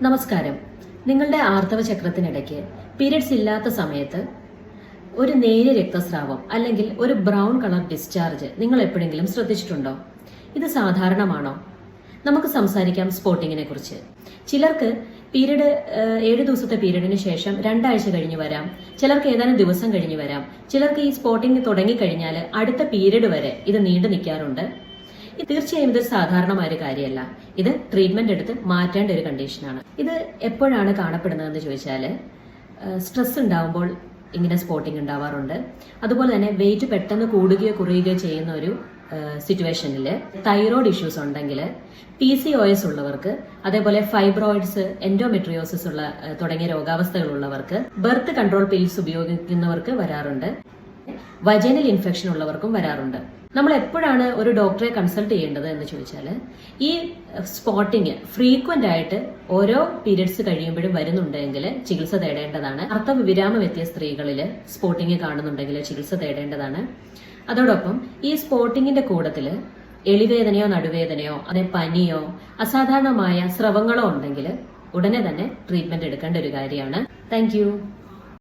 നമസ്കാരം. നിങ്ങളുടെ ആർത്തവ ചക്രത്തിനിടയ്ക്ക് പീരിയഡ്സ് ഇല്ലാത്ത സമയത്ത് ഒരു നേരിയ രക്തസ്രാവം അല്ലെങ്കിൽ ഒരു ബ്രൗൺ കളർ ഡിസ്ചാർജ് നിങ്ങൾ എപ്പോഴെങ്കിലും ശ്രദ്ധിച്ചിട്ടുണ്ടോ? ഇത് സാധാരണമാണോ? നമുക്ക് സംസാരിക്കാം സ്പോട്ടിങ്ങിനെ കുറിച്ച്. ചിലർക്ക് പീരീഡ് 7 ദിവസത്തെ പീരീഡിന് ശേഷം 2 ആഴ്ച കഴിഞ്ഞ് വരാം, ചിലർക്ക് ഏതാനും ദിവസം കഴിഞ്ഞ് വരാം. ചിലർക്ക് ഈ സ്പോട്ടിങ് തുടങ്ങിക്കഴിഞ്ഞാൽ അടുത്ത പീരീഡ് വരെ ഇത് നീണ്ടു നിൽക്കാറുണ്ട്. തീർച്ചയായും ഇതൊരു സാധാരണമായ ഒരു കാര്യമല്ല. ഇത് ട്രീറ്റ്മെന്റ് എടുത്ത് മാറ്റേണ്ട ഒരു കണ്ടീഷനാണ്. ഇത് എപ്പോഴാണ് കാണപ്പെടുന്നതെന്ന് ചോദിച്ചാൽ, സ്ട്രെസ് ഉണ്ടാവുമ്പോൾ ഇങ്ങനെ സ്പോട്ടിങ് ഉണ്ടാവാറുണ്ട്. അതുപോലെ തന്നെ വെയിറ്റ് പെട്ടെന്ന് കൂടുകയോ കുറയുകയോ ചെയ്യുന്ന ഒരു സിറ്റുവേഷനിൽ, തൈറോയ്ഡ് ഇഷ്യൂസ് ഉണ്ടെങ്കിൽ, PCOS ഉള്ളവർക്ക്, അതേപോലെ ഫൈബ്രോയിഡ്സ്, എൻഡോമെട്രിയോസിസ് ഉള്ള തുടങ്ങിയ രോഗാവസ്ഥകൾ ഉള്ളവർക്ക്, ബർത്ത് കൺട്രോൾ പിൽസ് ഉപയോഗിക്കുന്നവർക്ക് വരാറുണ്ട്. വജൈനൽ ഇൻഫെക്ഷൻ ഉള്ളവർക്കും വരാറുണ്ട്. നമ്മൾ എപ്പോഴാണ് ഒരു ഡോക്ടറെ കൺസൾട്ട് ചെയ്യേണ്ടത് എന്ന് ചോദിച്ചാൽ, ഈ സ്പോട്ടിങ് ഫ്രീക്വന്റ് ആയിട്ട് ഓരോ പീരിയഡ്സ് കഴിയുമ്പോഴും വരുന്നുണ്ടെങ്കിൽ ചികിത്സ തേടേണ്ടതാണ്. അർത്ഥവിരാമം എത്തിയ സ്ത്രീകളിൽ സ്പോട്ടിങ് കാണുന്നുണ്ടെങ്കിൽ ചികിത്സ തേടേണ്ടതാണ്. അതോടൊപ്പം ഈ സ്പോട്ടിങ്ങിന്റെ കൂട്ടത്തിൽ എളിവേദനയോ നടുവേദനയോ അതെ പനിയോ അസാധാരണമായ സ്രവങ്ങളോ ഉണ്ടെങ്കിൽ ഉടനെ തന്നെ ട്രീറ്റ്മെന്റ് എടുക്കേണ്ട ഒരു കാര്യമാണ്. താങ്ക്